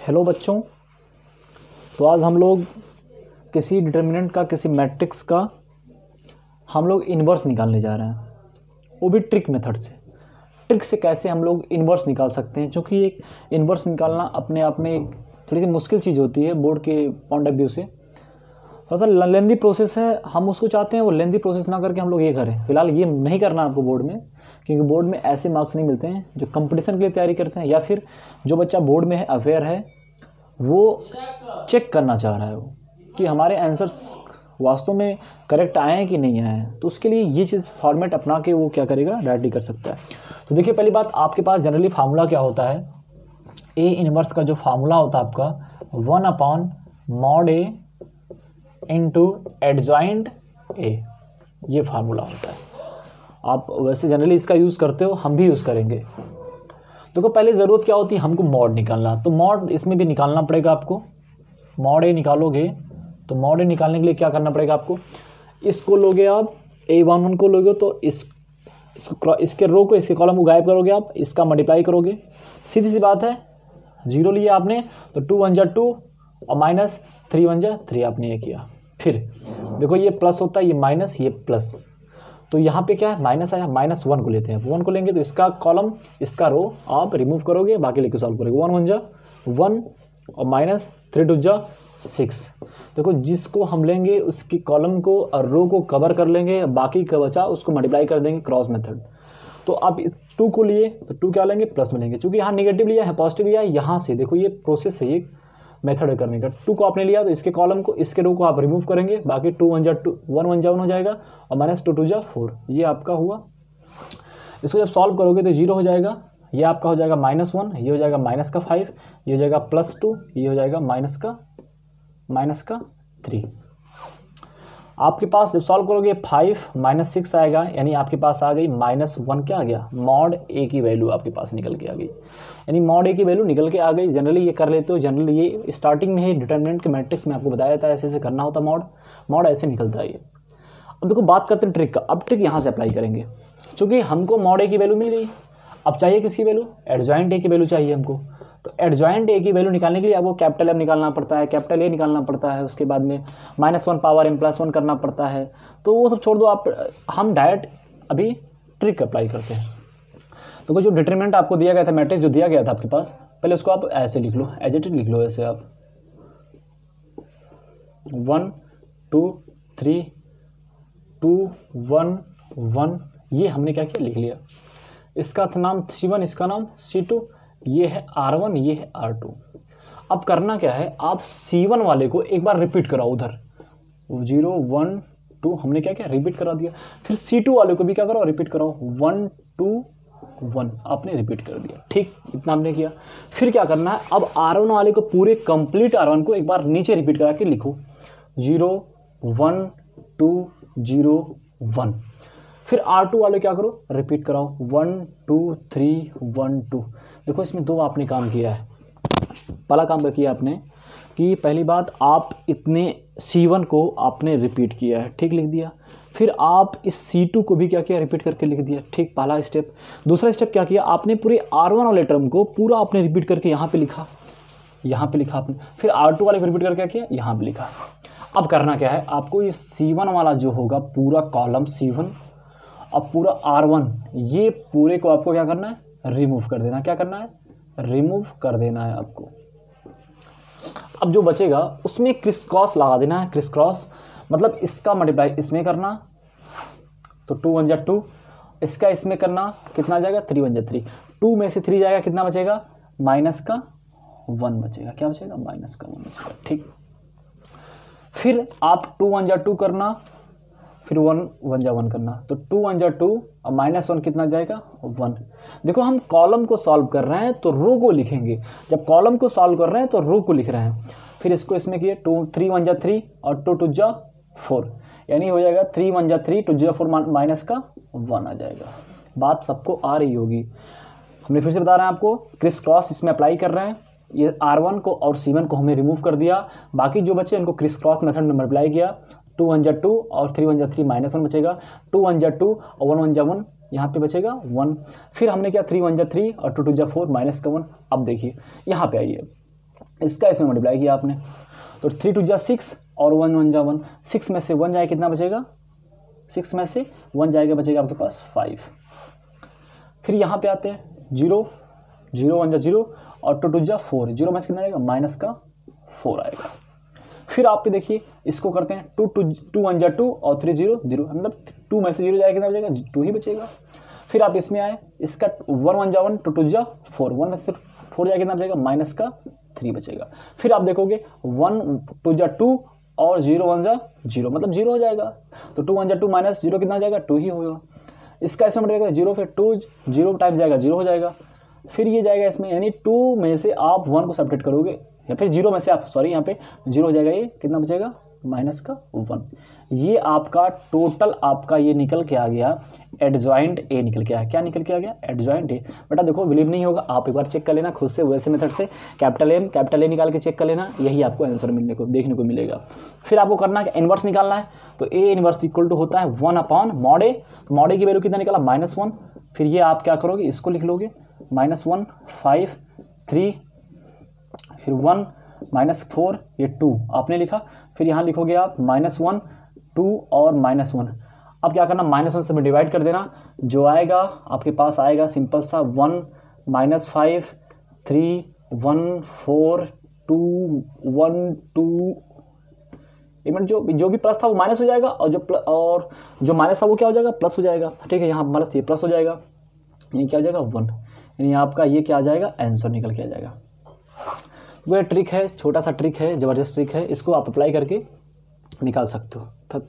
Hello बच्चों, तो आज हम लोग किसी डिटर्मिनेंट का, किसी मैट्रिक्स का हम लोग इन्वर्स निकालने जा रहे हैं, वो भी ट्रिक मेथड से। ट्रिक से कैसे हम लोग इन्वर्स निकाल सकते हैं, क्योंकि एक इन्वर्स निकालना अपने आप में एक थोड़ी सी मुश्किल चीज़ होती है बोर्ड के पॉइंट ऑफ व्यू से। थोड़ा सा लेंदी प्रोसेस है, हम उसको चाहते हैं वो लेंदी प्रोसेस ना करके हम लोग ये करें। फिलहाल ये नहीं करना आपको बोर्ड में, क्योंकि बोर्ड में ऐसे मार्क्स नहीं मिलते हैं जो कंपटीशन के लिए तैयारी करते हैं, या फिर जो बच्चा बोर्ड में है, अवेयर है, वो चेक करना चाह रहा है वो कि हमारे आंसर्स वास्तव में करेक्ट आए हैं कि नहीं आए हैं। तो उसके लिए ये चीज़ फॉर्मेट अपना के वो क्या करेगा, डायरेक्टली कर सकता है। तो देखिए, पहली बात, आपके पास जनरली फार्मूला क्या होता है, ए इनवर्स का जो फार्मूला होता है आपका 1/mod A into adjoint A, ये फार्मूला होता है। आप वैसे जनरली इसका यूज़ करते हो, हम भी यूज़ करेंगे। देखो, पहले ज़रूरत क्या होती है, हमको मॉड निकालना। तो मॉड इसमें भी निकालना पड़ेगा आपको। मॉड ए निकालोगे तो मॉड ए निकालने के लिए क्या करना पड़ेगा आपको, इसको लोगे आप, A11 को लोगे तो इसके रो को, इसके कॉलम को गायब करोगे आप, इसका मल्टीप्लाई करोगे। सीधी सी बात है, 0 लिया आपने तो 2 1 जा 2 और माइनस 3 1 जा 3 आपने ये किया। फिर देखो, ये प्लस होता है, ये माइनस, ये प्लस, तो यहाँ पे क्या है, माइनस आया, -1 को लेते हैं। 1 को लेंगे तो इसका कॉलम, इसका रो आप रिमूव करोगे, बाकी लेके सॉल्व करोगे। 1 1 जा 1 और -3 2 जा 6। देखो, जिसको हम लेंगे उसकी कॉलम को और रो को कवर कर लेंगे, बाकी का बचा उसको मल्टीप्लाई कर देंगे क्रॉस मेथड। तो आप 2 को लिए तो 2 क्या लेंगे, प्लस में लेंगे, क्योंकि यहाँ निगेटिव लिया है, पॉजिटिव लिया है। यहाँ से देखो, ये प्रोसेस है, ये मेथड करने का। 2 को आपने लिया तो इसके कॉलम को, इसके रो को आप रिमूव करेंगे, बाकी 2 1 जा 2, 1 1 जा 1 हो जाएगा और -2 2 जा 4, ये आपका हुआ। इसको जब सॉल्व करोगे तो 0 हो जाएगा, ये आपका हो जाएगा -1, ये हो जाएगा -5, ये हो जाएगा +2, ये हो जाएगा -3। आपके पास जब सॉल्व करोगे 5 -6 आएगा, यानी आपके पास आ गई -1, क्या आ गया, मॉड ए की वैल्यू आपके पास निकल के आ गई, यानी मॉड ए की वैल्यू निकल के आ गई। जनरली ये कर लेते हो, जनरली ये स्टार्टिंग में ही डिटर्मिनेंट के मैट्रिक्स में आपको बताया था ऐसे ऐसे करना होता, मॉड ऐसे निकलता है ये। अब देखो, बात करते हैं ट्रिक का। अब ट्रिक यहाँ से अप्लाई करेंगे, क्योंकि हमको मॉड ए की वैल्यू मिल गई। अब चाहिए किसकी वैल्यू, एडजॉइंट ए की वैल्यू चाहिए हमको। तो एडजॉइंट ए की वैल्यू निकालने के लिए आपको कैपिटल एम निकालना पड़ता है, कैपिटल ए निकालना पड़ता है, उसके बाद में -1 पावर m+1 करना पड़ता है। तो वो सब छोड़ दो आप, हम डायरेक्ट अभी ट्रिक अप्लाई करते हैं। तो जो डिटरमिनेंट आपको दिया गया था, मैट्रिक्स जो दिया गया था आपके पास, पहले उसको आप ऐसे लिख लो, एज इट इज लिख लो ऐसे आप 1 2 3 2 1 1, ये हमने क्या किया, लिख लिया। इसका नाम C1, इसका नाम C2, ये है R1, ये है R2। अब करना क्या है, आप C1 वाले को एक बार रिपीट कराओ, उधर 0 1 2 हमने क्या किया, रिपीट करा दिया। फिर C2 वाले को भी क्या करो, रिपीट कराओ, 1 2 1 आपने रिपीट कर दिया। ठीक, इतना हमने किया। फिर क्या करना है, अब R1 वाले को, पूरे कंप्लीट R1 को एक बार नीचे रिपीट करा के लिखो, 0 1 2 0 1। फिर R2 वाले क्या करो, रिपीट कराओ, 1 2 3 1 2। देखो, इसमें 2 आपने काम किया है। पहला काम क्या किया आपने कि पहली बात, आप इतने C1 को आपने रिपीट किया है, ठीक, लिख दिया। फिर आप इस C2 को भी क्या किया, रिपीट करके लिख दिया, ठीक, पहला स्टेप। दूसरा स्टेप क्या किया आपने, पूरे R1 वाले टर्म को पूरा आपने रिपीट करके यहाँ पे लिखा, यहाँ पे लिखा आपने। फिर R2 वाले को रिपीट करके क्या किया, यहाँ पे लिखा। अब करना क्या है आपको, ये C1 वाला जो होगा पूरा कॉलम C1 अब पूरा R1, ये पूरे को आपको क्या करना है, रिमूव कर देना। क्या करना है, रिमूव कर देना है आपको। अब जो बचेगा उसमें क्रिस क्रॉस लगा देना है। क्रिस क्रॉस मतलब इसका मल्टीप्लाई इसमें करना, तो 2 1 जा 2, इसका इसमें करना, कितना आ जाएगा, 3 1 जा 3। 2 में से 3 जाएगा, कितना बचेगा, -1 बचेगा। क्या बचेगा, -1 बचेगा, ठीक। फिर आप 2 1 जा 2 करना, फिर 1 1 जा 1 करना, तो 2 1 जा 2 और -1 कितना जाएगा, 1। देखो, हम कॉलम को सॉल्व कर रहे हैं तो रो को लिखेंगे, जब कॉलम को सॉल्व कर रहे हैं तो रो को लिख रहे हैं। फिर इसको इसमें किए, 3 1 जा 3 और 2 2 जा 4, यानी हो जाएगा 3 1 जा 3 2 जा 4 -1 आ जाएगा। बात सबको आ रही होगी। हमने फिर से बता रहे हैं आपको, क्रिस क्रॉस इसमें अप्लाई कर रहे हैं। ये R1 को और C1 को हमने रिमूव कर दिया, बाकी जो बचे इनको क्रिस क्रॉस मेथड में मल्टीप्लाई किया। 2 1 जा 2 और 3 1 जा 3 -1 बचेगा। 2 1 जा 2 और 1 1 जा 1, यहाँ पे बचेगा 1। फिर हमने क्या, 3 1 जा 3 और 2 2 जा 4 -1। अब देखिए यहाँ पे आइए, इसका इसमें मल्टीप्लाई किया आपने, तो 3 2 जा 6 और 1 1 जा 1, 6 में से 1 जाए कितना बचेगा, 6 में से 1 जाएगा बचेगा आपके पास 5। फिर यहाँ पे आते हैं 0 0 1 जा 0 और 2 2 जा 4, 0 में से कितना आएगा माइनस का 4 आएगा। फिर आप पे देखिए इसको करते हैं 2 1 जा 2 और 3 0 0, मतलब 2 में से 0 जाएगा कितना बचेगा 2 ही बचेगा। फिर आप इसमें आए, इसका 1 1 जा 1 2 2 जा 4, 1 में से 4 जाएगा कितना बचेगा माइनस का 3 बचेगा। फिर आप देखोगे 1 2 जा 2 और 0 1 जा 0, मतलब 0 हो जाएगा, तो 2 1 जा 2 माइनस 0 कितना हो जाएगा 2 ही होगा। इसका इसमें मटेगा 0, फिर 2 0 टाइम जाएगा 0 हो जाएगा। फिर ये जाएगा इसमें, यानी 2 में से आप 1 को सब्ट्रैक्ट करोगे, या फिर 0 में से आप यहाँ पे 0 हो जाएगा, ये कितना बचेगा माइनस का 1। ये आपका टोटल आपका ये निकल के आ गया एडजॉइंट ए निकल के आया। क्या निकल के आ गया एडजॉइंट ए। बेटा देखो बिलीव नहीं होगा, आप एक बार चेक कर लेना खुद से वैसे मेथड से, कैपिटल ए निकाल के चेक कर लेना, यही आपको आंसर देखने को मिलेगा। फिर आपको करना है इन्वर्स निकालना है, तो ए इन्वर्स इक्वल टू होता है 1/mod ए, तो mod ए की वैल्यू कितना निकाला -1। फिर ये आप क्या करोगे, इसको लिख लोगे -1 5 3 फिर 1 -4 ये 2 आपने लिखा। फिर यहाँ लिखोगे आप -1 2 और -1। अब क्या करना, -1 से डिवाइड कर देना, जो आएगा आपके पास आएगा सिंपल सा 1 -5 3 1 4 2 1 2, इवन जो भी प्लस था वो माइनस हो जाएगा, और जो माइनस था वो क्या हो जाएगा प्लस हो जाएगा। ठीक है, यहाँ माइनस ये प्लस हो जाएगा, ये क्या हो जाएगा 1, यानी आपका ये क्या आ जाएगा आंसर निकल के आ जाएगा। वो ये ट्रिक है, छोटा सा ट्रिक है, ज़बरदस्त ट्रिक है, इसको आप अप्लाई करके निकाल सकते हो।